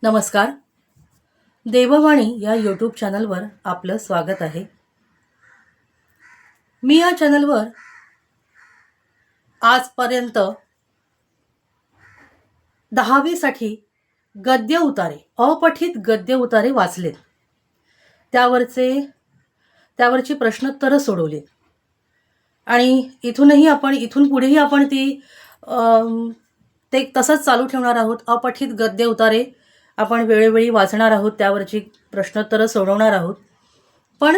नमस्कार. देववाणी या यूट्यूब चॅनलवर आपलं स्वागत आहे. मी या चॅनलवर आजपर्यंत 10वी गद्य उतारे, अपठित गद्य उतारे वाचलेत. त्यावरची प्रश्नोत्तरं सोडवलीत आणि इथून पुढेही आपण ते तसंच चालू ठेवणार आहोत. अपठित गद्य उतारे आपण वेळोवेळी वाचणार आहोत, त्यावरची प्रश्नोत्तरं सोडवणार आहोत. पण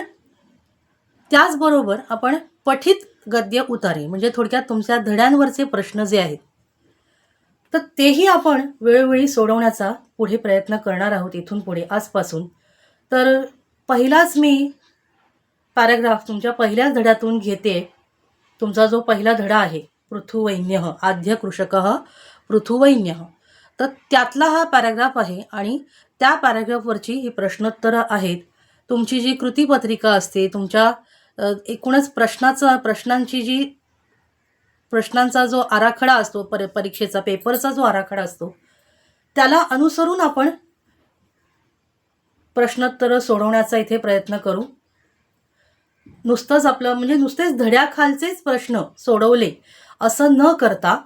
त्याचबरोबर आपण पठित गद्य उतारे म्हणजे थोडक्यात तुमच्या धड्यांवरचे प्रश्न जे आहेत तर तेही आपण वेळोवेळी सोडवण्याचा पुढे प्रयत्न करणार आहोत इथून पुढे आजपासून. तर पहिलाच मी पॅराग्राफ तुमच्या पहिल्याच धड्यातून घेते. तुमचा जो पहिला धडा आहे पृथुवैन्यः आद्य कृषकः पृथुवैन्यः, तर त्यातला हा पॅराग्राफ आहे आणि त्या पॅराग्राफवरची ही प्रश्नोत्तरं आहेत. तुमची जी कृतीपत्रिका असते, तुमच्या एकूणच प्रश्नांचा जो आराखडा असतो, परीक्षेचा पेपरचा जो आराखडा असतो त्याला अनुसरून आपण प्रश्नोत्तरं सोडवण्याचा इथे प्रयत्न करू. नुसतेच धड्याखालचेच प्रश्न सोडवले असं न करता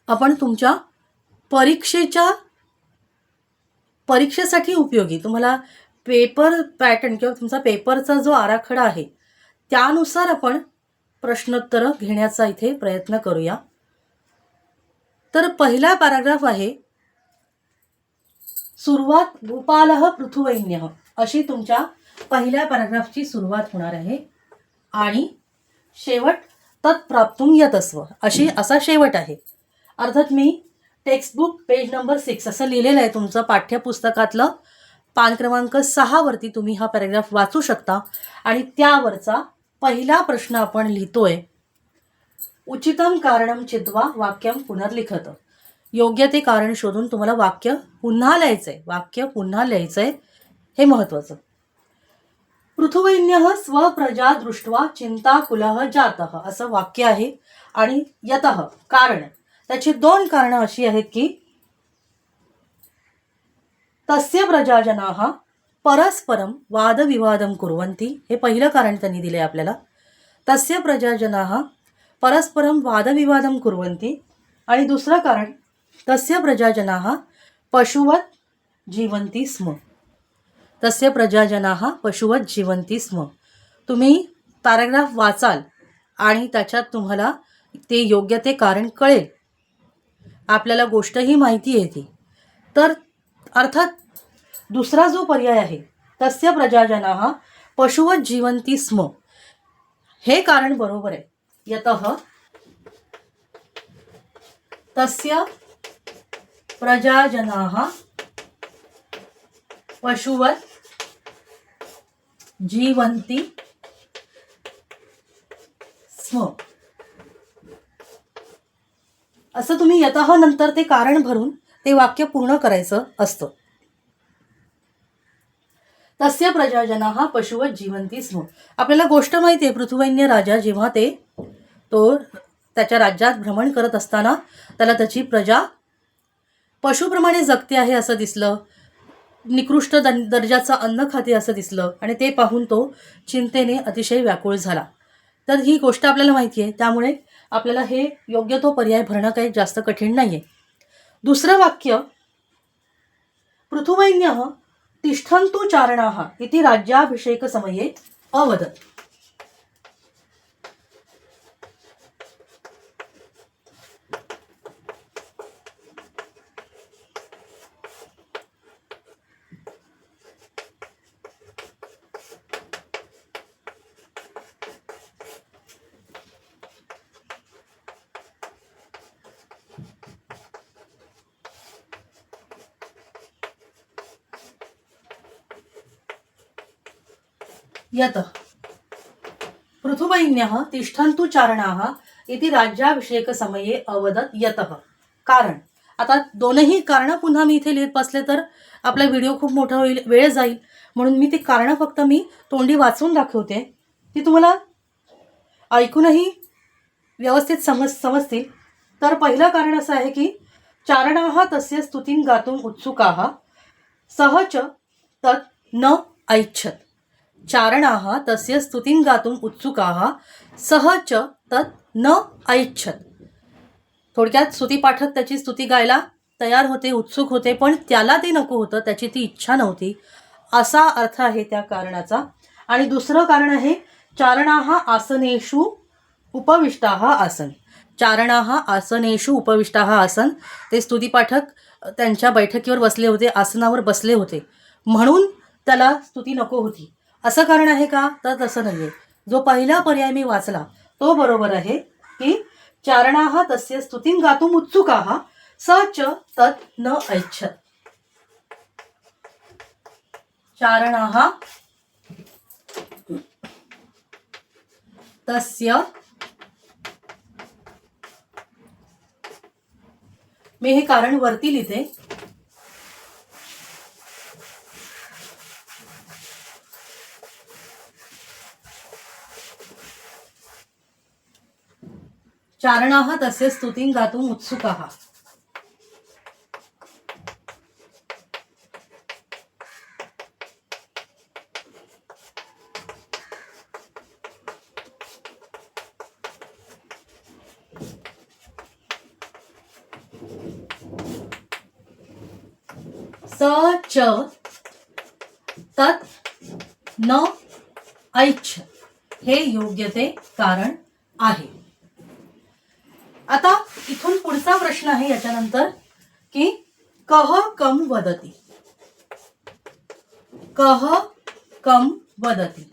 आपण तुमच्या परीक्षेसाठी उपयोगी तुम्हाला पेपर पॅटर्न किंवा तुमचा पेपरचा जो आराखडा आहे त्यानुसार आपण प्रश्नोत्तरं घेण्याचा इथे प्रयत्न करूया. तर पहिला पॅराग्राफ आहे सुरुवात भूपालः पृथुवैन्यः, अशी तुमच्या पहिल्या पॅराग्राफची सुरुवात होणार आहे आणि शेवट तत्प्राप्तुं यतस्व असा शेवट आहे. अर्थात मी टेक्स्टबुक पेज नंबर 6 असं लिहिलेलं आहे. तुमचं पाठ्यपुस्तकातलं पान क्रमांक 6 वरती तुम्ही हा पॅराग्राफ वाचू शकता आणि त्यावरचा पहिला प्रश्न आपण लिहितोय. उचितम कारणम चित्वा वाक्यम पुनर्लिखत. योग्य ते कारण शोधून तुम्हाला वाक्य पुन्हा लिहायचंय. हे महत्वाचं. पृथुवैन्यः स्वप्रजा दृष्ट्वा चिंताकुलः जातः असं वाक्य आहे आणि यतः कारण, त्याची 2 कारणं अशी आहेत की तस्य प्रजाजनाः परस्परं वादविवादं कुर्वन्ति. हे पहिलं कारण त्यांनी दिले आपल्याला. तस्य प्रजाजनाः परस्परं वादविवादं कुर्वन्ति. आणि दुसरं कारण तस्य प्रजाजनाः पशुवत् जीवन्ति स्म. तस्य प्रजाजनाः पशुवत् जीवन्ति स्म. तुम्ही पॅराग्राफ वाचाल आणि त्याच्यात तुम्हाला ते योग्य ते कारण कळेल. आपल्याला गोष्टही माहिती येते. तर अर्थात दुसरा जो पर्याय आहे तस्य प्रजाजनाः पशुवत् जीवन्ति स्म, हे कारण बरोबर आहे. यतः तस्य प्रजाजनाः पशुवत् जीवन्ति स्म. असं तुम्ही यतः नंतर ते कारण भरून ते वाक्य पूर्ण करायचं असतं. तस्य प्रजाजनाः पशुवत् जीवन्ति स्म. आपल्याला गोष्ट माहिती आहे, पृथुवैन्य राजा जेव्हा तो त्याच्या राज्यात भ्रमण करत असताना त्याला त्याची प्रजा पशुप्रमाणे जगते आहे असं दिसलं, निकृष्ट दर्जाचं अन्न खाते असं दिसलं आणि ते पाहून तो चिंतेने अतिशय व्याकुळ झाला. तर ही गोष्ट आपल्याला माहिती आहे, त्यामुळे आपल्याला हे योग्य तो पर्याय भरणं काही जास्त कठीण नाहीये. दुसरं वाक्य पृथुवैन्यः तिष्ठन्तु चारणाः इति राज्याभिषेक समये अवदत्. यतः पृथुवैन्यः तिष्ठन्तु चारणाः इति राज्याभिषेक समये अवदत्. यतः कारण. आता दोनही कारणं पुन्हा मी इथे लिहित बसले तर आपला व्हिडिओ खूप मोठा होईल, वेळ जाईल, म्हणून मी ती कारणं फक्त मी तोंडी वाचून दाखवते. ती तुम्हाला ऐकूनही व्यवस्थित समजतील. तर पहिलं कारण असं आहे की चारणाः तस्य स्तुतिं गातुम् उत्सुकाः सः च तत् न ऐच्छत्. चारणाः तस्य स्तुतिं गातुम् उत्सुकाः सः च तत् न ऐच्छत्. थोडक्यात स्तुतीपाठक त्याची स्तुती गायला तयार होते, उत्सुक होते, पण त्याला ते नको होतं, त्याची ती इच्छा नव्हती, असा अर्थ आहे त्या कारणाचा. आणि दुसरं कारण आहे चारणाः आसनेषु उपविष्टाः आसन. चारणाः आसनेषु उपविष्टाः आसन. ते स्तुतीपाठक त्यांच्या बैठकीवर बसले होते, आसनावर बसले होते, म्हणून त्याला स्तुती नको होती, असं कारण आहे का? तर तसं नाही आहे. जो पहिला पर्याय मी वाचला तो बरोबर आहे की चारणाः तस्य स्तुतिं गातुम् उत्सुकाः स च तत् न ऐच्छत्. चारणाः तस्य, मी हे कारण वरती लिहिते, चारणाः तस्य स्तुतिं गातुम् उत्सुकाः. स च तत् न ऐच्छ, हे योग्य ते कारण आहे. आता इथून पुढचा प्रश्न आहे याच्यानंतर की कह कम वदती. कह कम वदती.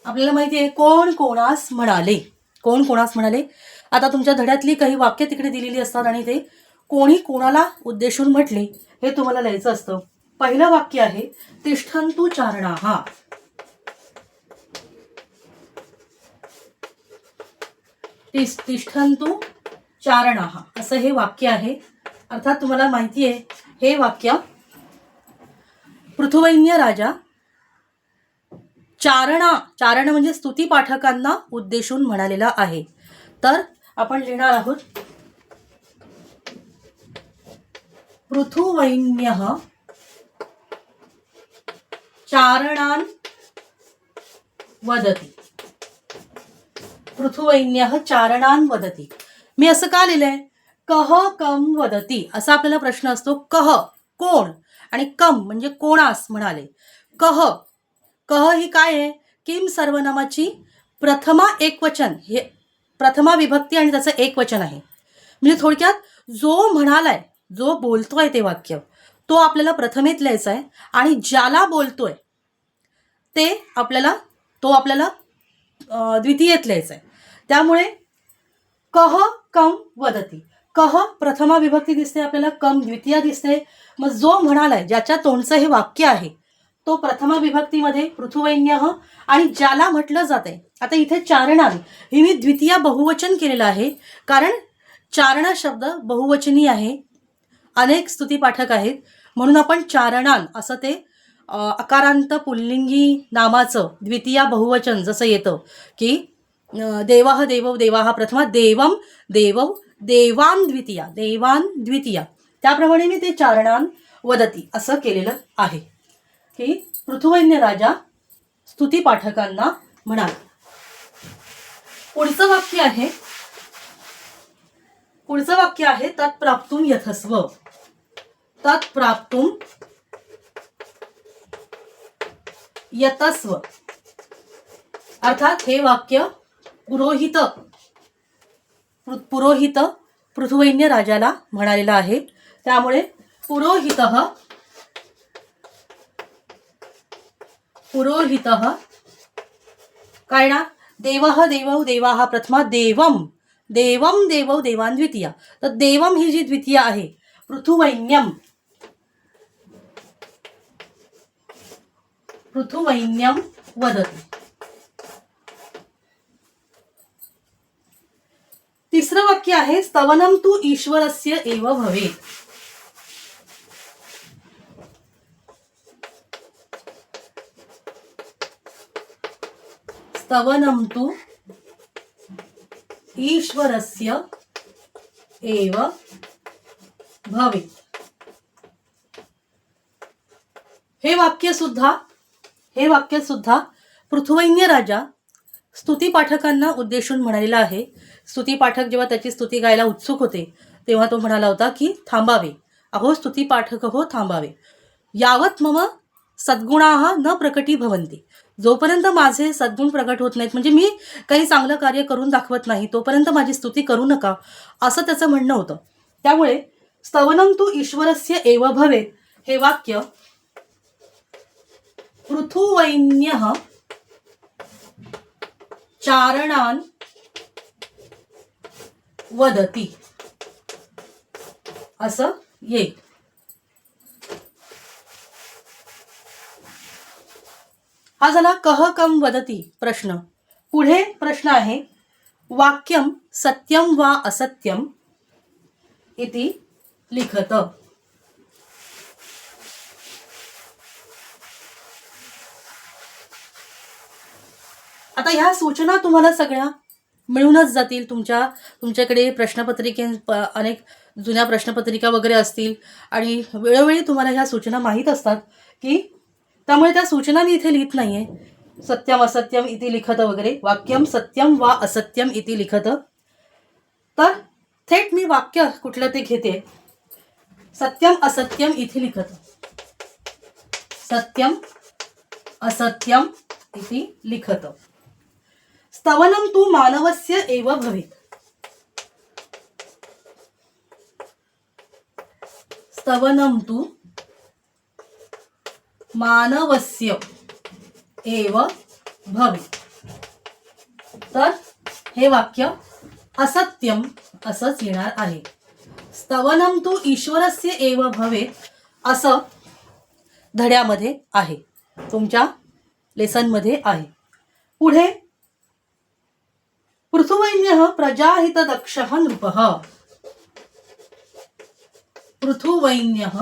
आपल्याला माहिती आहे कोण कोणास म्हणाले. कोण कोणास म्हणाले. आता तुमच्या धड्यातली काही वाक्य तिकडे दिलेली असतात आणि ते कोणी कोणाला उद्देशून म्हटले हे तुम्हाला लिहायचं असतं. पहिलं वाक्य आहे तिष्ठन्तु चारणाः. तिष्ठन्तु चारणाः असं हे वाक्य आहे. अर्थात तुम्हाला माहिती आहे हे वाक्य पृथुवैन्य राजा चारण म्हणजे स्तुती पाठकांना उद्देशून म्हणालेला आहे. तर आपण लिहिणार आहोत पृथुवैन्यः चारणान् वदति. पृथुवैन्यः चारणान् वदति. मी असं का लिहिलंय? कह कम वदति असा आपल्याला प्रश्न असतो. कह कोण आणि कम म्हणजे कोणास म्हणाले. कह कह ही काय आहे? किम सर्वनामाची प्रथमा एकवचन, हे प्रथमा विभक्ती आणि त्याचं एकवचन आहे. म्हणजे थोडक्यात जो म्हणालाय, जो बोलतोय ते वाक्य, तो आपल्याला प्रथमेत लिहायचा आहे आणि ज्याला बोलतोय तो आपल्याला द्वितीयेत लिहायचा आहे. त्यामुळे कह कम वदती. कह प्रथमा विभक्ती दिसते आपल्याला, कम द्वितीया दिसते. मग जो म्हणालाय, ज्याच्या तोंडचं हे वाक्य आहे, तो प्रथमा विभक्तीमध्ये पृथुवैन्यः आणि ज्याला म्हटलं जाते. आता इथे चारणान ही मी द्वितीया बहुवचन केलेलं आहे कारण चारण शब्द बहुवचनी आहे. अनेक स्तुतीपाठक आहेत म्हणून आपण चारणान असं ते अकारांत पुल्लिंगी नामाचं द्वितीया बहुवचन जसं येतं की देवः देवौ देवाः प्रथमा, देवं देवौ देवान द्वितीया, देवान द्वितीया, त्याप्रमाणे मी ते चारणान वदती असं केलेलं आहे की पृथुवैन्य राजा स्तुतीपाठकांना म्हणाला. पुढचं वाक्य आहे तत्प्राप्तुम यथस्व. तत्प्राप्तुम यतस्व. अर्थात हे वाक्य पुरोहित पृथुवैन्य राजाला म्हणालेलं आहे. त्यामुळे पुरोहितः काय ना, देवः देवौ देवाः प्रथमा, देवं देवौ देवान द्वितीया. तर देवम ही जी द्वितीया आहे, पृथुवैन्यम वदति. तिसरं वाक्य आहे स्तवनम तु ईश्वरस्य एव भवेत्. स्तवनम तु ईश्वरस्य एव भवेत्. हे वाक्य सुद्धा पृथुवैन्य राजा स्तुती पाठकांना उद्देशून म्हणालेला आहे. स्तुती पाठक जेव्हा त्याची स्तुती गायला उत्सुक होते तेव्हा तो म्हणाला होता की थांबावे, अहो स्तुती पाठक हो थांबावे. यावत मम सद्गुणाः न प्रकटी भवन्ति, जोपर्यंत माझे सद्गुण प्रकट होत नाहीत, म्हणजे मी काही चांगलं कार्य करून दाखवत नाही तोपर्यंत माझी स्तुती करू नका, असं त्याचं म्हणणं होतं. त्यामुळे स्तवनं तु ईश्वरस्य एव भवेत् हे वाक्य पृथुवैन्यः चारणान वदती असं येईल. हा झाला कह कम वदती प्रश्न. पुढे प्रश्न आहे वाक्यम सत्यम वा असत्यम इति लिखत. आता ह्या सूचना तुम्हाला सगळ्या मिळूनच जातील. तुमच्याकडे अनेक जुन्या प्रश्नपत्रिका वगैरे असतील आणि वेळोवेळी तुम्हाला ह्या सूचना माहीत असतात की त्यामुळे त्या सूचना मी इथे लिहित नाहीये. सत्यम असत्यम इति लिखत वगैरे, वाक्यम सत्यम वा असत्यम इति लिखत. तर थेट मी वाक्य कुठलं ते घेते. सत्यम असत्यम इति लिखत. सत्यम असत्यम इति लिखत. स्तवनं तु मानवस्य एव भवेत्. स्तवनं तु मानवस्य एव भवेत्. तर हे वाक्य असत्यम असंच येणार आहे. स्तवनं तु ईश्वरस्य एव भवेत् असं धड्यामध्ये आहे, तुमच्या लेसनमध्ये आहे. पुढे पृथुवैन्यः प्रजाहितदक्षः नृपः. पृथुवैन्यः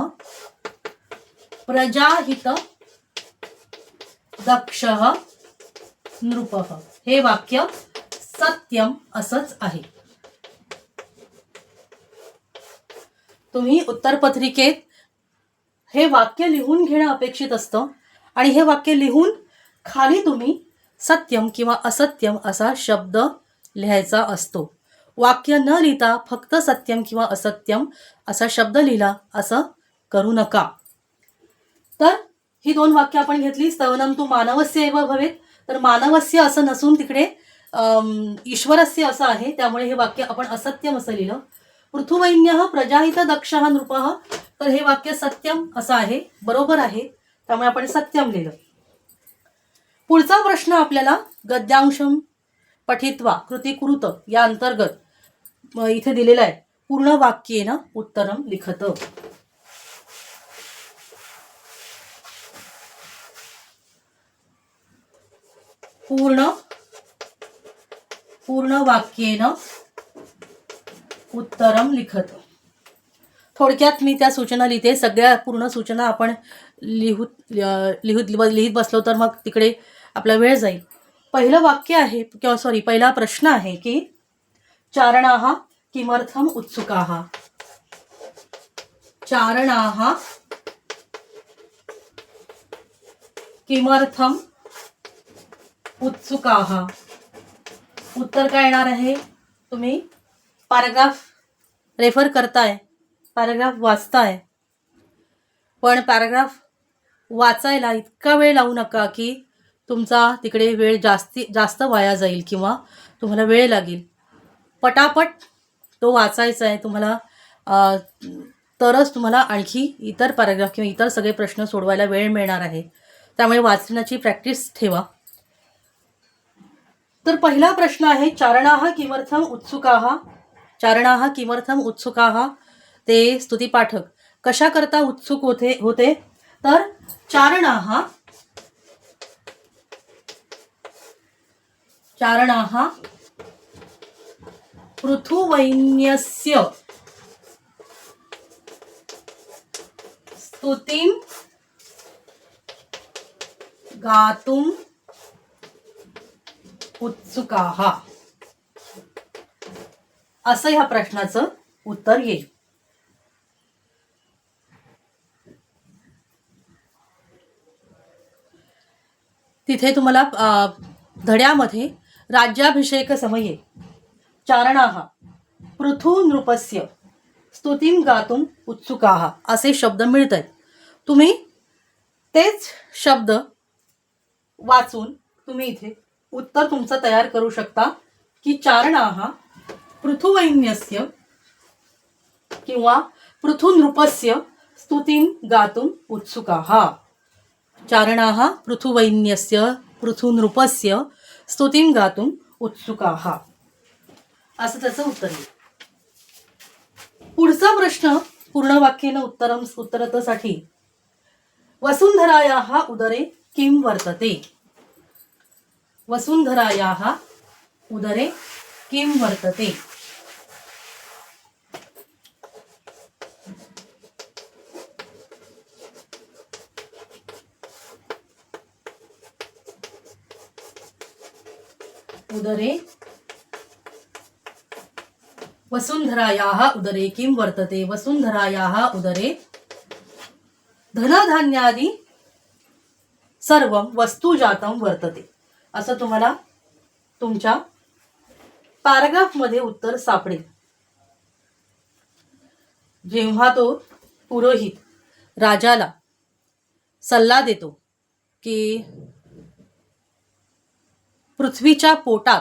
प्रजाहितदक्षः नृपः हे वाक्य सत्यम असंच आहे. तुम्ही उत्तरपत्रिकेत हे वाक्य लिहून घेणं अपेक्षित असतं आणि हे वाक्य लिहून खाली तुम्ही सत्यम किंवा असत्यम असा शब्द लिहायचा असतो. वाक्य न लिहिता फक्त सत्यम किंवा असत्यम असा शब्द लिहिला असं करू नका. तर ही दोन वाक्य आपण घेतली. स्तवनं तु मानवस्य एव भवेत्, तर मानवस्य असं नसून तिकडे ईश्वरस्य असं आहे, त्यामुळे हे वाक्य आपण असत्यम असं लिहिलं. पृथुवैन्यः प्रजाहितदक्षः नृपः, तर हे वाक्य सत्यम असं आहे, बरोबर आहे, त्यामुळे आपण सत्यम लिहिलं. पुढचा प्रश्न आपल्याला गद्यांशम पठित्वा कृती कुरुत या अंतर्गत इथे दिलेला आहे. पूर्ण वाक्येन उत्तरम लिखत. पूर्ण वाक्येन उत्तरम लिखत. थोडक्यात मी त्या सूचना लिहिते. सगळ्या पूर्ण सूचना आपण लिहित बसलो तर मग तिकडे आपला वेळ जाईल. पहिलं वाक्य आहे पहिला प्रश्न आहे की चारणाः किमर्थम उत्सुकाः. चारणाः किमर्थम उत्सुकाः. उत्तर काय येणार आहे? तुम्ही पॅराग्राफ रेफर करताय, पॅराग्राफ वाचताय, पण पॅराग्राफ वाचायला इतका वेळ लावू नका की तुमचा तिकडे वेळ जास्त वाया जाईल किंवा तुम्हाला वेळ लागेल. पटापट तो वाचायचा आहे तुम्हाला, तरच तुम्हाला आणखी इतर पॅराग्राफ किंवा इतर सगळे प्रश्न सोडवायला वेळ मिळणार आहे. त्यामुळे वाचण्याची प्रॅक्टिस ठेवा. तर पहिला प्रश्न आहे चारणाः किमर्थम उत्सुकाः. चारणाः किमर्थम उत्सुकाः, ते स्तुतिपाठक कशाकरता उत्सुक होते. तर चारणाः पृथुवैन्यस्य स्तुतिं गातुम उत्सुकाः, असं ह्या प्रश्नाचं उत्तर येईल. तिथे तुम्हाला धड्यामध्ये राज्याभिषेक समये चारणाः पृथु नृपस्य स्तुतीं गातुम उत्सुकाः असे शब्द मिळत आहेत. तुम्ही तेच शब्द वाचून तुम्ही इथे उत्तर तुमचं तयार करू शकता की चारणाः पृथुवैन्यस्य किंवा पृथुनृपस्य स्तुतीं गातुम उत्सुकाः. चारणाः पृथुवैन्यस्य पृथुनृपस्य स्तुतीं गातुम उत्सुकाः असं त्याचं उत्तर येईल. पुढचा प्रश्न पूर्ण वाक्येन उत्तरतसाठी वसुंधरायाः उदरे किं वर्तते. वसुंधरायाः उदरे किं वर्तते. उदरे वसुंधरायाः उदरे किं वर्तते. वसुंधरायाः उदरे धनधान्यादि सर्वं वस्तुजातं वर्तते असं तुम्हाला तुमच्या पॅराग्राफमध्ये उत्तर सापडेल. जेव्हा तो पुरोहित राजाला सल्ला देतो की पृथ्वीच्या पोटात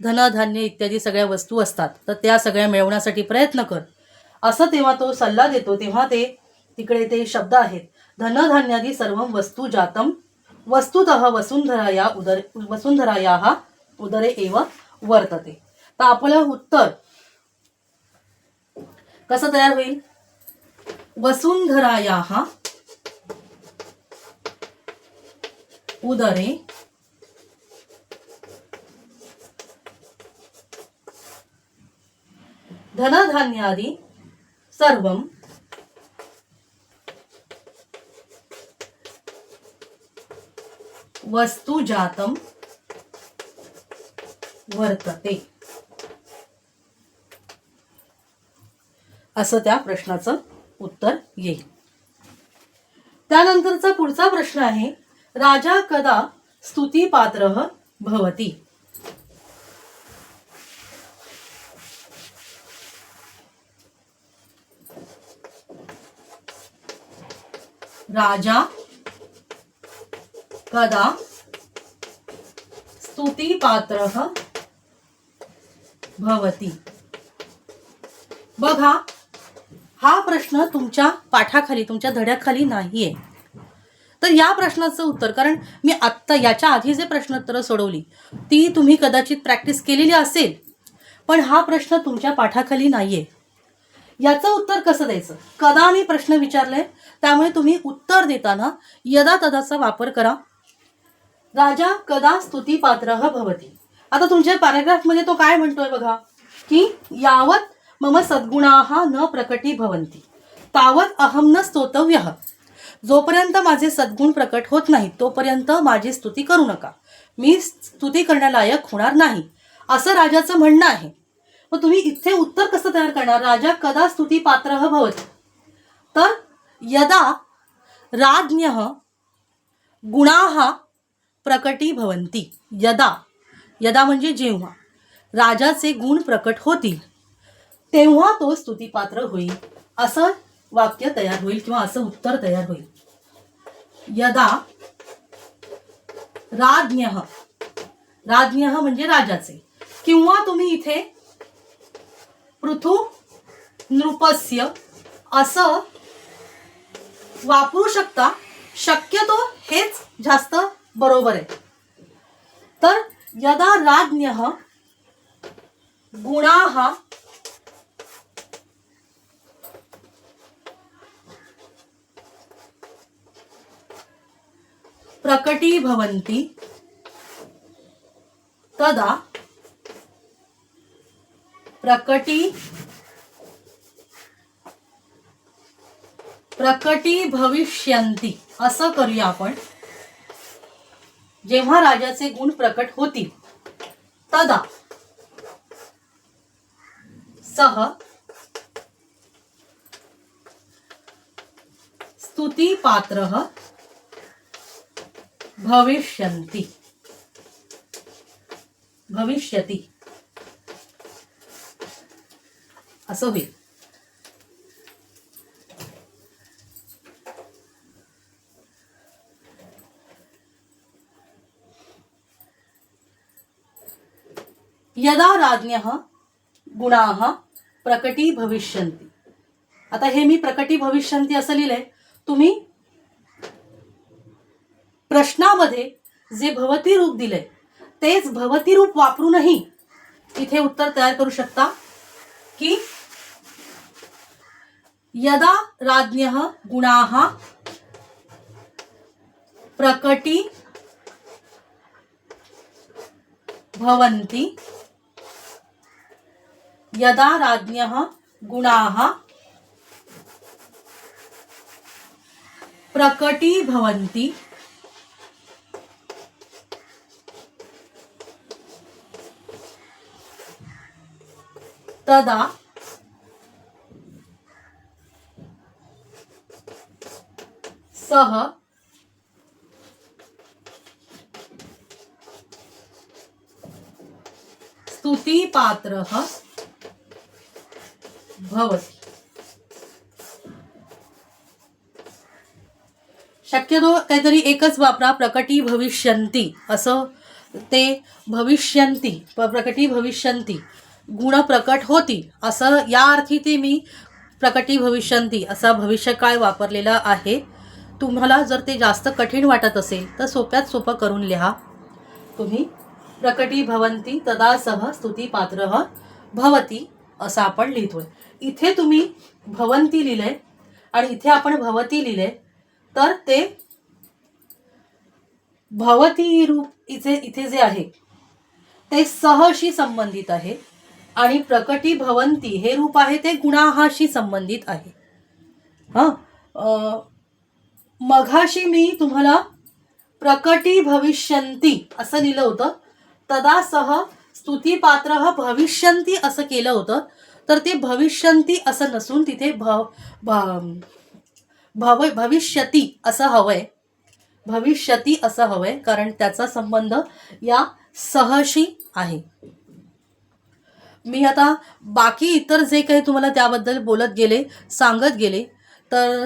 धनधान्य इत्यादी सगळ्या वस्तू असतात तर त्या सगळ्या मिळवण्यासाठी प्रयत्न कर असं तेव्हा तो सल्ला देतो, तेव्हा तिकडे ते शब्द आहेत धनधान्यादि सर्वं वस्तु जातं वस्तुतः वसुंधरायाः उदरे एव वर्तते. तर आपलं उत्तर कसं तयार होईल. वसुंधरायाः उदरे धनधान्यादि सर्वं वस्तुजातं वर्तते असं त्या प्रश्नाचं उत्तर येईल. त्यानंतरचा पुढचा प्रश्न आहे राजा कदा स्तुतिपात्रः भवति. राजा कदा स्तुतिपात्रः भवति. बघा हा प्रश्न तुमच्या पाठाखाली तुमच्या धड्याखाली नाहीये. तर या प्रश्नाचं उत्तर, कारण मी आत्ता याच्या आधी जे प्रश्नोत्तरं सोडवली ती तुम्ही कदाचित प्रॅक्टिस केलेली असेल, पण हा प्रश्न तुमच्या पाठाखाली नाहीये. याचं उत्तर कसं द्यायचं. कदा मी प्रश्न विचारले त्यामुळे तुम्ही उत्तर देताना यदा तदाचा वापर करा. राजा कदा स्तुतिपात्रः भवति. आता तुमच्या पॅराग्राफमध्ये तो काय म्हणतोय बघा की यावत मम सद्गुणाः न प्रकटी भवन्ति तावत अहम न स्तोतव्यः. जोपर्यंत माझे सद्गुण प्रकट होत नाही तोपर्यंत माझी स्तुती करू नका, मी स्तुती करण्यालायक होणार नाही असं राजाचं म्हणणं आहे. मग तुम्ही इथे उत्तर कसं तयार करणार. राजा कदा स्तुतिपात्रः भवति. तर यदा राज्ञः गुणाः प्रकटी भवन्ति. यदा म्हणजे जेव्हा राजाचे गुण प्रकट होतील तेव्हा तो स्तुतिपात्र होईल असं वाक्य तयार होईल किंवा असं उत्तर तयार होईल. यदा राज्ञः म्हणजे राजाचे, किंवा तुम्ही इथे पृथु नृपस्य असं वापरू शकता. शक्यतो हेच जास्त बरोबर आहे. तर यदा राज्ञः गुणाः प्रकटी भवन्ति तदा प्रकटी भविष्यन्ति असं करूया आपण. जेव्हा राजाचे गुण प्रकट होतील तदा सह स्तुतिपात्रः भविष्यन्ति भविष्यति असं होईल. यदा राज्ञः गुणाः प्रकटी भविष्यन्ति. आता हे मी प्रकटी भविष्यन्ति असं लिहिलंय. तुम्ही प्रश्नामध्ये जे भवती रूप दिलंय तेच भवती रूप वापरूनही इथे उत्तर तयार करू शकता की यदा राज्ञः गुणाः प्रकटी भवन्ति. यदा राज्ञः गुणाः प्रकटी भवन्ति तदा सः स्तुतिपात्रः भवति. शक्यतो काहीतरी एकच वापरा. प्रकटी भविष्यन्ति असं ते भविष्यन्ति प्रकटी भविष्यन्ति गुण प्रकट होतील असं या अर्थी ते मी प्रकटी भविष्यन्ति असा भविष्यकाळ वापरलेला आहे. तुम्हाला जर ते जास्त कठीण वाटत असेल तर सोप्यात सोपं करून लिहा. तुम्ही प्रकटी भवन्ति तदा सः स्तुतिपात्रः भवति असं आपण लिहितोय. इथे तुम्ही भवन्ति लिहिलंय आणि इथे आपण भवती लिहिलंय तर ते भवती रूप इथे जे आहे ते सहशी संबंधित आहे आणि प्रकटी भवन्ति हे रूप आहे ते गुणाहाशी संबंधित आहे. मघाशी मी तुम्हाला प्रकटी भविष्यन्ति असं लिहिलं होतं. तदा सह स्तुतिपात्रः भविष्यन्ति असं केलं होतं तर ते भविष्यन्ति असं नसून तिथे भविष्यति असं हवंय. भविष्यति असं हवंय कारण त्याचा संबंध या सहशी आहे. मी आता बाकी इतर जे काही तुम्हाला त्याबद्दल बोलत गेले सांगत गेले तर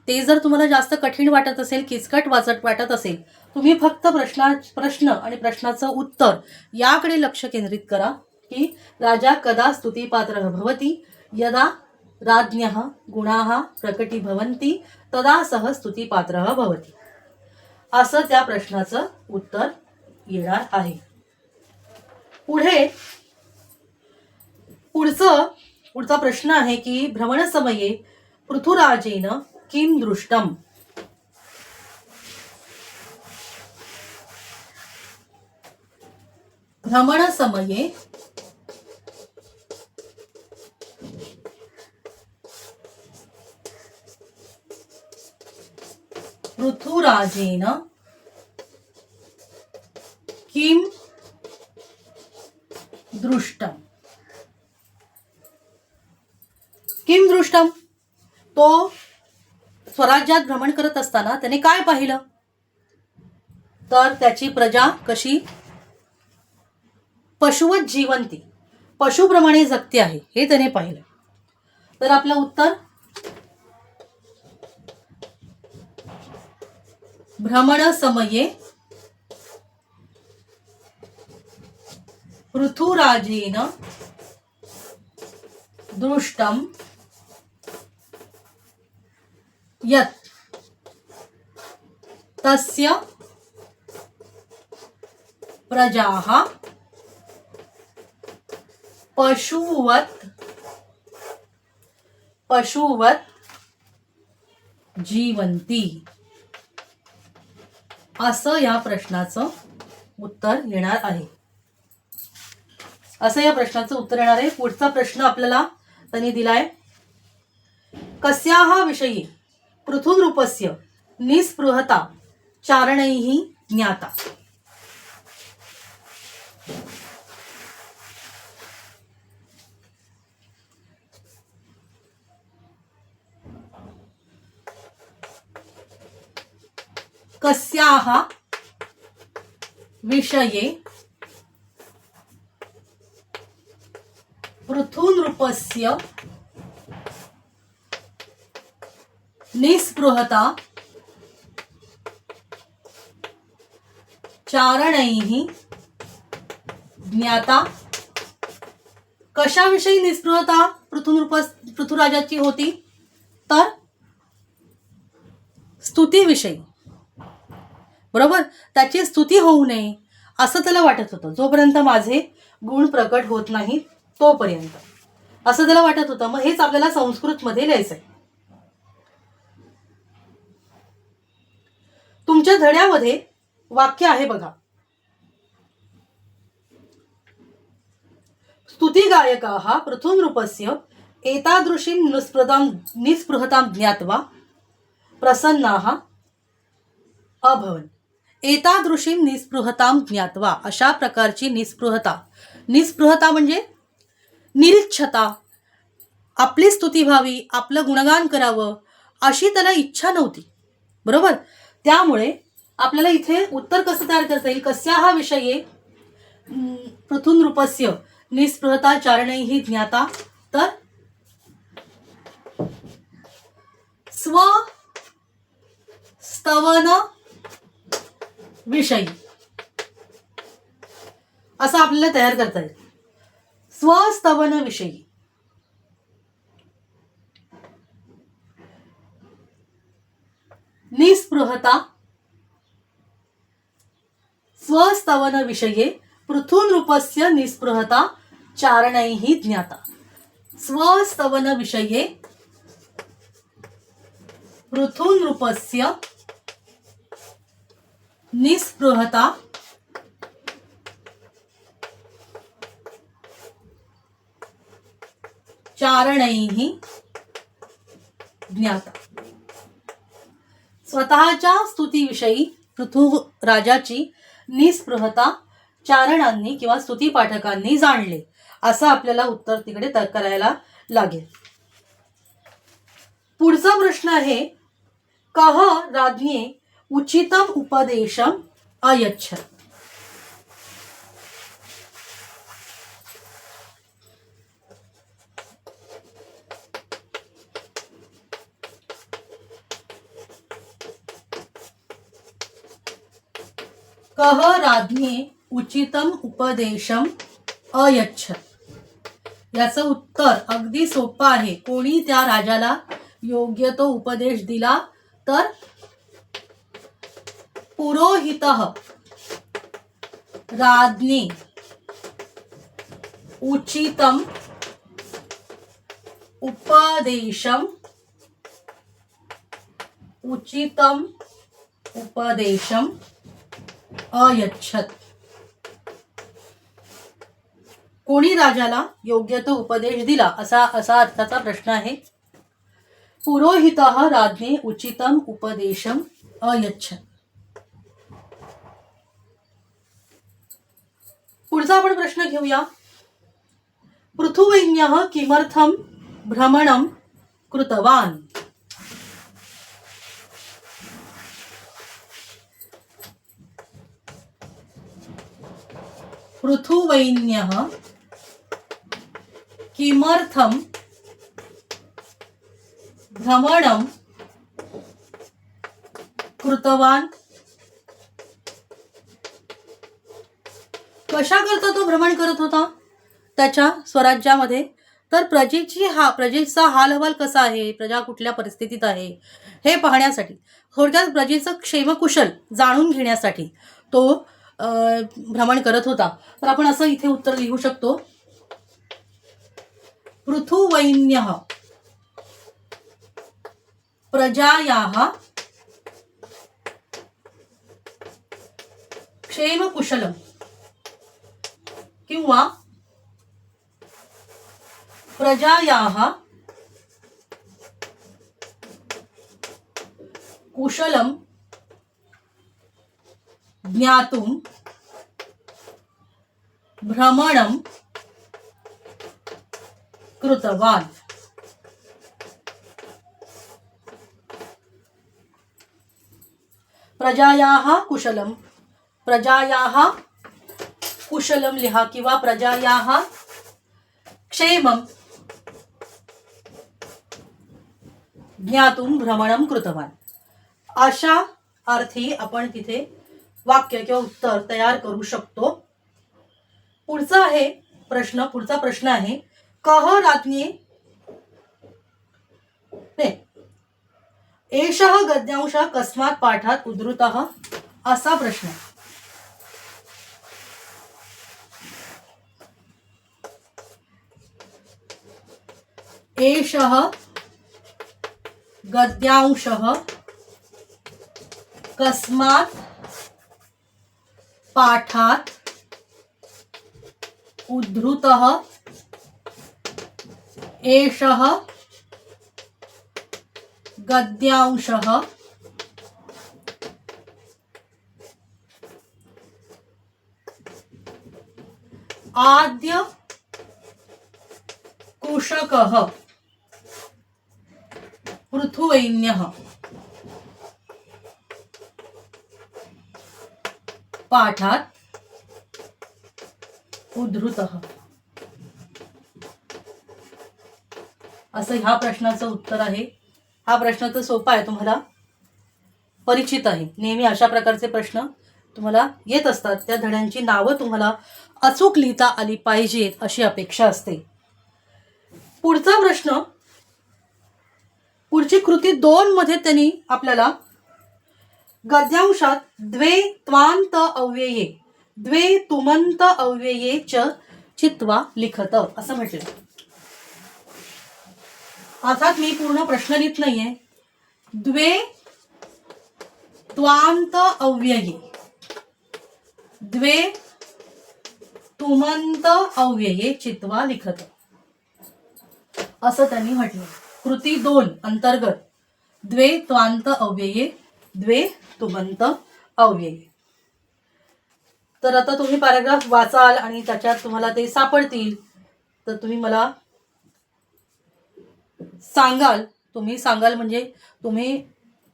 ते जर तुम्हाला जास्त कठीण वाटत असेल किचकट वाटत असेल तुम्ही फक्त प्रश्न आणि प्रश्नाचं उत्तर याकडे लक्ष केंद्रित करा की राजा कदा स्तुतिपात्रः भवति यदा राज्ञः गुणाः प्रकटी भवन्ति तदा सः स्तुतिपात्रः भवति असं त्या प्रश्नाचं उत्तर येणार आहे. पुढचा प्रश्न आहे की भ्रमणसमये पृथुराजेन किं दृष्टम्. भ्रमणसमये पृथुराजेन किं दृष्टम्. किं दृष्टम् तो स्वराज्यात भ्रमण करत असताना त्याने काय पाहिलं तर त्याची प्रजा कशी पशुवत जीवंती पशुप्रमाणे जगते आहे हे त्याने पाहिलं. तर आपलं उत्तर भ्रमणसमये पृथुराजेन दृष्टम् यत् तस्य प्रजाः पशुवत जीवंती असं या प्रश्नाचं उत्तर येणार आहे. असं या प्रश्नाचं उत्तर येणार आहे. पुढचा प्रश्न आपल्याला त्यांनी दिलाय कस्याः विषयी पृथुनृपस्य निस्पृहता चारणैः ज्ञाता. कस्याः विषये पृथुनृपस्य निस्पृहता चारणैः ज्ञाता. कशाविषयी निस्पृहता पृथुराजाची होती? तर स्तुतीविषयी. बरोबर. त्याची स्तुती होऊ नये असं त्याला वाटत होतं. जोपर्यंत माझे गुण प्रकट होत नाहीत तोपर्यंत असं त्याला वाटत होतं. मग हेच आपल्याला संस्कृतमध्ये लिहायचंय. तुमच्या धड्यामध्ये वाक्य आहे बघा. स्तुतिगायकाः पृथुनृपस्य एतादृशीं निस्पृहतां ज्ञात्वा प्रसन्नाः अभवन्. एतादृशीं निस्पृहतां ज्ञात्वा, अशा प्रकारची निस्पृहता म्हणजे निरीच्छता. आपली स्तुती व्हावी, आपलं गुणगान करावं अशी त्याला इच्छा नव्हती. बरोबर. त्यामुळे आपल्याला इथे उत्तर कसं तयार करता येईल? कस्याः विषये पृथुनृपस्य निस्पृहता चारणैः ज्ञाता. तर स्वस्तवन विषयी असं आपल्याला तयार करता येईल. स्वस्तवन विषयी. निस्पृहता स्वस्तवन विषये पृथुनृपस्य निस्पृहता चारणैः ज्ञाता. स्वस्तवन विषये पृथुनृपस्य निस्पृहता चारणैः ज्ञाता. स्वतःच्या स्तुतीविषयी पृथुराजाची निस्पृहता चारणांनी किंवा स्तुती पाठकांनी जाणले असं आपल्याला उत्तर तिकडे करायला लागेल. पुढचा प्रश्न आहे, कः राज्ञे उचितम उपदेशम अयच्छत्. कः राज्ञे उचितम उपदेशम अयच्छत्. याचं उत्तर अगदी सोपं आहे. कोणी त्या राजाला योग्य तो उपदेश दिला? तर पुरोहितः राज्ञे उचितम उपदेशम अयच्छत्. कोणी राजाला योग्य तो उपदेश दिला असा अर्थाचा प्रश्न आहे. पुरोहितः राज्ञे उचितम उपदेशम अयच्छत्. पुढचा आपण प्रश्न घेऊया. पृथुवैन्यः किमर्थं भ्रमणं कृतवान्. पृथुवैन्यः किमर्थं भ्रमणं कृतवान्. कशा करता तो भ्रमण करत होता त्याच्या स्वराज्यामध्ये? तर प्रजेचा हालहवाल कसा आहे, प्रजा कुठल्या परिस्थितीत आहे हे पाहण्यासाठी, थोडक्यात प्रजेचं क्षेमकुशल जाणून घेण्यासाठी तो भ्रमण करत होता. तर आपण असं इथे उत्तर लिहू शकतो. पृथुवैन्यः प्रजायाः क्षेमकुशलम किंवा प्रजायाः कुशलम ज्ञातुं भ्रमणं कृतवान्. प्रजायाः कुशलम प्रजायाः कुशलं लिहा किंवा प्रजायाः क्षेमं ज्ञातुं भ्रमणं कृतवान. अशा अर्थी आपण तिथे वाक्य किंवा उत्तर तयार करू शकतो. पुढचा प्रश्न आहे कः राज्ञे एषः गद्यांशः कस्मात् पाठात् उद्धृतः असा प्रश्न. एषः गद्यांशः कस्मात् पाठात् उद्धृतः एषः गद्यांशः आद्य कृषकः पृथुवैन्यः पाठात उद्धृतः. असं ह्या प्रश्नाचं उत्तर आहे. हा प्रश्न तर सोपा आहे, तुम्हाला परिचित आहे. नेहमी अशा प्रकारचे प्रश्न तुम्हाला येत असतात. त्या धड्यांची नावं तुम्हाला अचूक लिहिता आली पाहिजेत अशी अपेक्षा असते. पुढचा प्रश्न, पुढची कृती 2 मध्ये त्यांनी आपल्याला गद्यांशात द्वे त्वांत अव्यये द्वे तुमंत अव्यये च चित्वा लिखत असं म्हटलं. अर्थात मी पूर्ण प्रश्न लिहित नाहीये. द्वे त्वांत अव्यये द्वे तुमंत अव्यये चित्वा लिखत असं त्यांनी म्हटलं. कृती 2 अंतर्गत द्वे त्वांत अव्यये द्वे तुमंत अव्यये. तर आता तुम्ही पॅराग्राफ वाचाल आणि त्याच्यात तुम्हाला ते सापडतील तर तुम्ही मला सांगाल. तुम्ही सांगाल म्हणजे तुम्ही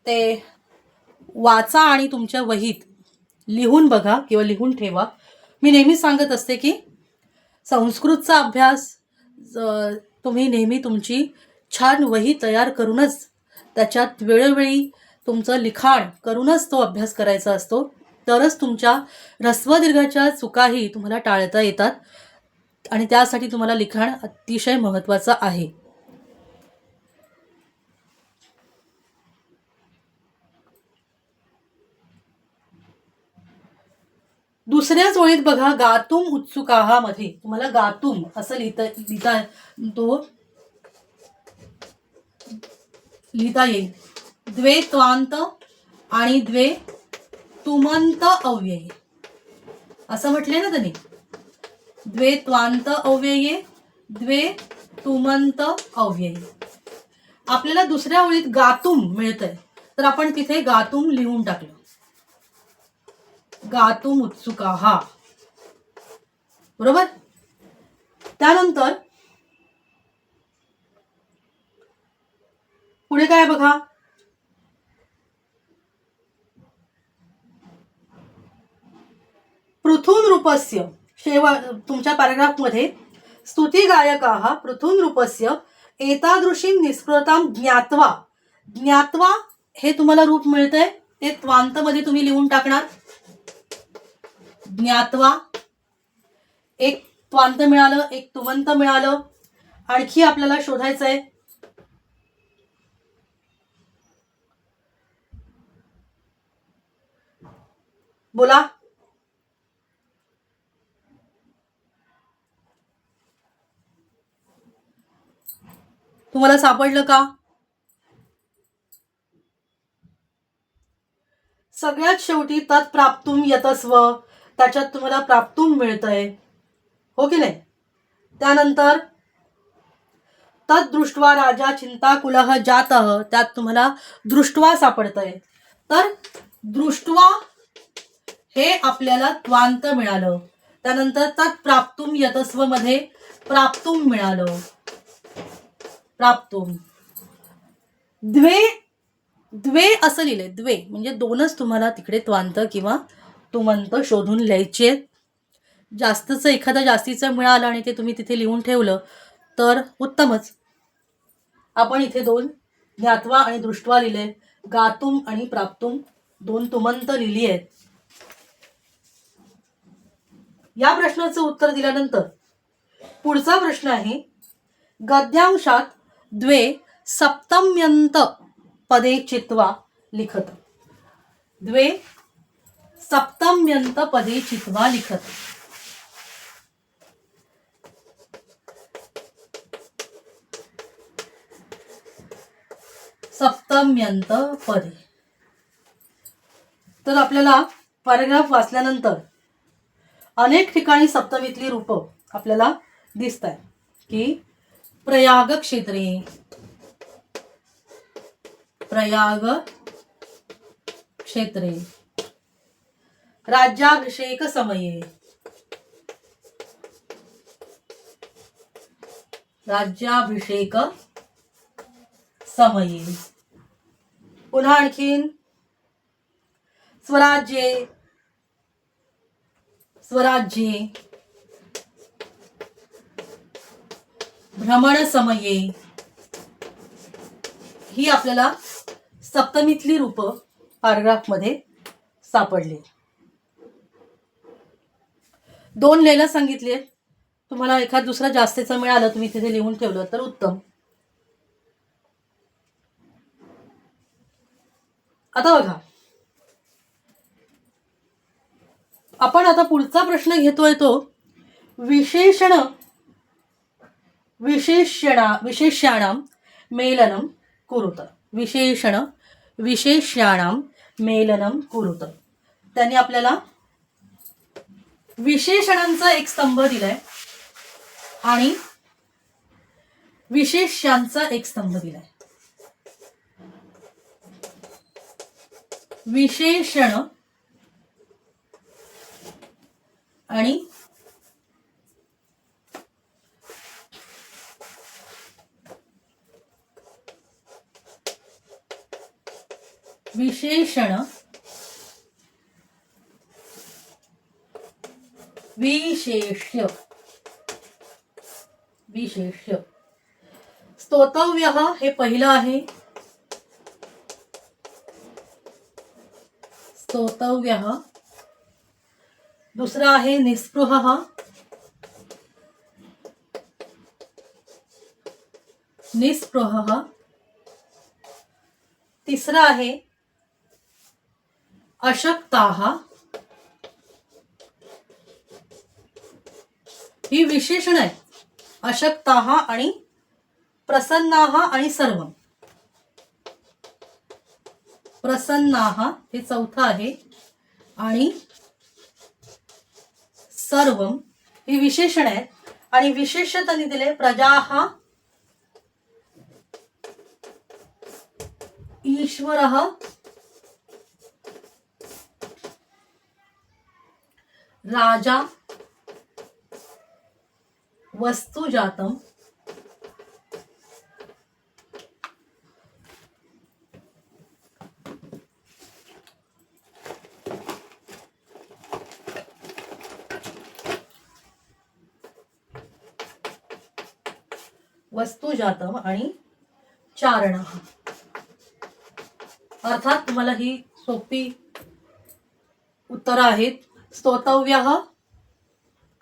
ते वाचा आणि तुमच्या वहीत लिहून बघा किंवा लिहून ठेवा. मी नेहमी सांगत असते की संस्कृतचा अभ्यास तुम्ही नेहमी तुमची छान वही तयार करूनच त्याच्यात वेळोवेळी तुमचं लिखाण करूनच तो अभ्यास करायचा असतो. तरच तुमच्या ऱ्हस्व दीर्घाच्या चुकाही तुम्हाला टाळता येतात आणि त्यासाठी तुम्हाला लिखाण अतिशय महत्त्वाचं आहे. दुसऱ्याच ओळीत बघा गातुम उत्सुकाहा मध्ये तुम्हाला गातुम असं लिहिता येईल. द्वे त्वांत आणि द्वे तुमंत अव्यये असं म्हटले ना त्यांनी. द्वे त्वांत अव्यये द्वे तुमंत अव्यये. आपल्याला दुसऱ्या ओळीत गातुम मिळतंय तर आपण तिथे गातुम लिहून टाकलं. गातुम उत्सुकाहा बरोबर. त्यानंतर पुढे काय बघा. पृथून रूपस्य तुमच्या पॅराग्राफ मध्ये स्तुती गायकाः पृथून रूपस्य एतादृशीं निष्कृतां ज्ञात्वा. ज्ञात्वा हे तुम्हाला रूप मिळतंय ते त्वांत मध्ये तुम्ही लिहून टाकणार. ज्ञात्वा एक त्वांत मिळालं एक तुमंत मिळालं. आणखी आपल्याला शोधायचंय बोला. तुम्हाला सापडलं का? सगळ्यात शेवटी तत्प्राप्तुम यतस्व त्याच्यात तुम्हाला प्राप्तुम मिळतंय हो की नाही. त्यानंतर तद्दृष्ट्वा राजा चिंताकुलः जातः त्यात तुम्हाला दृष्ट्वा सापडतंय. तर दृष्ट्वा हे आपल्याला त्वांत मिळालं. त्यानंतर तत्प्राप्तुम यतस्व मध्ये प्राप्तुम मिळालं. प्राप्तुम द्वे द्वे असं लिहिलंय. द्वे म्हणजे दोनच तुम्हाला तिकडे त्वांत किंवा तुमंत शोधून लिहायचे. जास्तचं एखादं जास्तीचं मिळालं आणि ते तुम्ही तिथे लिहून ठेवलं तर उत्तमच. आपण इथे 2 ज्ञात्वा आणि दृष्ट्वा लिहिले. गातुम आणि प्राप्तुम 2 तुमंत लिहिली आहेत. या प्रश्नाचं उत्तर दिल्यानंतर पुढचा प्रश्न आहे, गद्यांशात द्वे सप्तम्यंत पदे चित्वा लिखत. द्वे सप्तम्यंत पदे चित्वा लिखत. सप्तम्यंत पदे. तर आपल्याला पॅराग्राफ वाचल्यानंतर अनेक ठिकाणी सप्तमीतली रूपं आपल्याला दिसत आहे की प्रयाग क्षेत्रे, प्रयाग क्षेत्रे, राज्याभिषेक समये, राज्याभिषेक समये. पुन्हा आणखीन स्वराज्ये, स्वराज्ये, भ्रमण समये. ही आपल्याला सप्तमीतली रूपं पॅराग्राफ मध्ये सापडली. 2 लिहायला सांगितले. तुम्हाला एखाद दुसरा जास्तीचं मिळालं तुम्ही तिथे लिहून ठेवलं तर उत्तम. आता बघा, आपण आता पुढचा प्रश्न घेतोय तो विशेषण विशेष्याणाम मेलनम कुरुत. विशेषण विशेष्याणाम मेलनम कुरुत. त्यांनी आपल्याला विशेषणांचा एक स्तंभ दिलाय आणि विशेष्यांचा एक स्तंभ दिलाय. विशेषण आणि विशेषण विशेष्य. विशेष्य. स्तोतव्य हे पहिलं आहे. स्तोतव्य. दुसरा आहे निस्पृह. निस्पृह. तिसरा आहे अशक्ताः. ही विशेषण आहे. अशक्ताः आणि प्रसन्नाः आणि सर्वम. प्रसन्नाः हे चौथं आहे आणि सर्वम ही विशेषण आहे. आणि विशेषताने दिले प्रजाः, ईश्वरः, राजा, वस्तुजातम, वस्तुजातम आणि चारण. अर्थात तुम्हाला ही सोपी उत्तरं आहेत. स्तोतव्य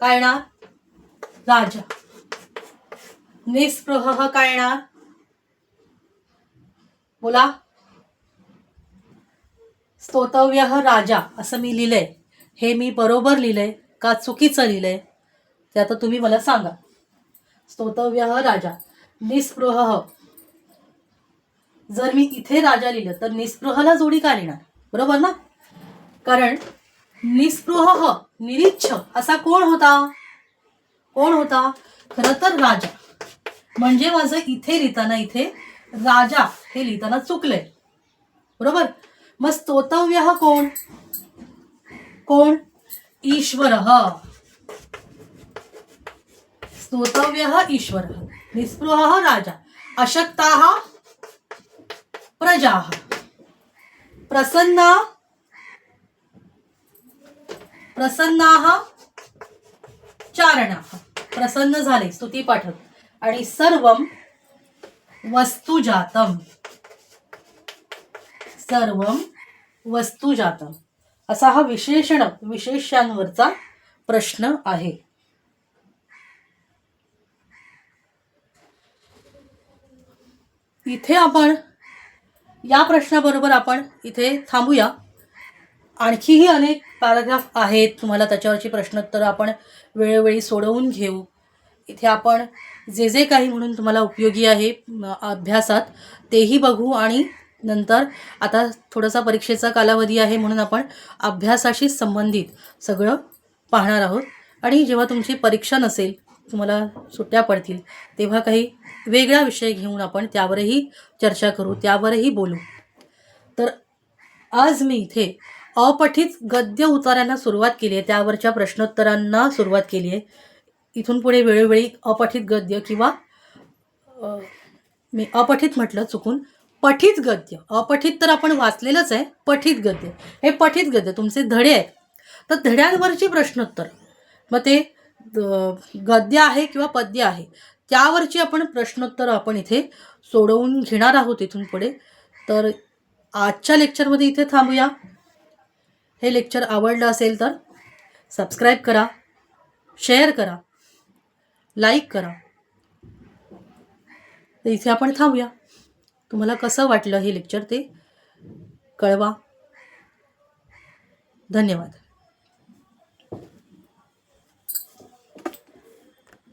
काय येणार? राजा. निस्पृह काय येणार? बोला. स्तोतव्य राजा असं मी लिहिलंय. हे मी बरोबर लिहिलंय का चुकीचं लिहिलंय ते आता तुम्ही मला सांगा. स्तोतव्य राजा. निस्पृह. जर मी इथे राजा लिहिलं तर निस्पृहला जोडी काय लिहिणार? बरोबर ना? कारण निस्पृह निरीच्छ असा कोण होता? कोण होता? खरं तर राजा. म्हणजे माझं इथे लिहिताना इथे राजा हे लिहिताना चुकलंय. बरोबर. मग स्तोतव्य कोण? कोण? ईश्वर. स्तोतव्य ईश्वर. निस्पृह राजा. अशक्ताः प्रजाः. प्रसन्ना प्रसन्नाः चारणाः, प्रसन्न झाले स्तुतीपाठक. आणि सर्वं वस्तुजातम, सर्वं वस्तुजातम असा हा विशेषांवरचा प्रश्न आहे. इथे आपण या प्रश्नाबरोबर आपण इथे थांबूया. आणखीही अनेक पॅराग्राफ आहेत, तुम्हाला त्याच्यावरची प्रश्नोत्तरं आपण वेळोवेळी सोडवून घेऊ. इथे आपण जे जे काही म्हणून तुम्हाला उपयोगी आहे अभ्यासात तेही बघू. आणि नंतर आता थोडासा परीक्षेचा कालावधी आहे म्हणून आपण अभ्यासाशी संबंधित सगळं पाहणार आहोत. आणि जेव्हा तुमची परीक्षा नसेल, तुम्हाला सुट्ट्या पडतील, तेव्हा काही वेगळा विषय घेऊन आपण त्यावरही चर्चा करू, त्यावरही बोलू. तर आज मी इथे अपठित गद्य उतार्यांना सुरुवात केली आहे, त्यावरच्या प्रश्नोत्तरांना सुरुवात केली आहे. इथून पुढे वेळोवेळी अपठित गद्य किंवा मी अपठित म्हटलं चुकून, पठित गद्य. अपठित तर आपण वाचलेलंच आहे, पठित गद्य हे पठित गद्य तुमचे धडे आहेत. तर धड्यांवरची प्रश्नोत्तर, मग ते गद्य आहे किंवा पद्य आहे, त्यावरची आपण प्रश्नोत्तर आपण इथे सोडवून घेणार आहोत इथून पुढे. तर आजच्या लेक्चरमध्ये इथे थांबूया. हे लेक्चर आवडलं असेल तर सबस्क्राईब करा, शेअर करा, लाईक करा. तर इथे आपण थांबूया. तुम्हाला कसं वाटलं हे लेक्चर ते कळवा. धन्यवाद.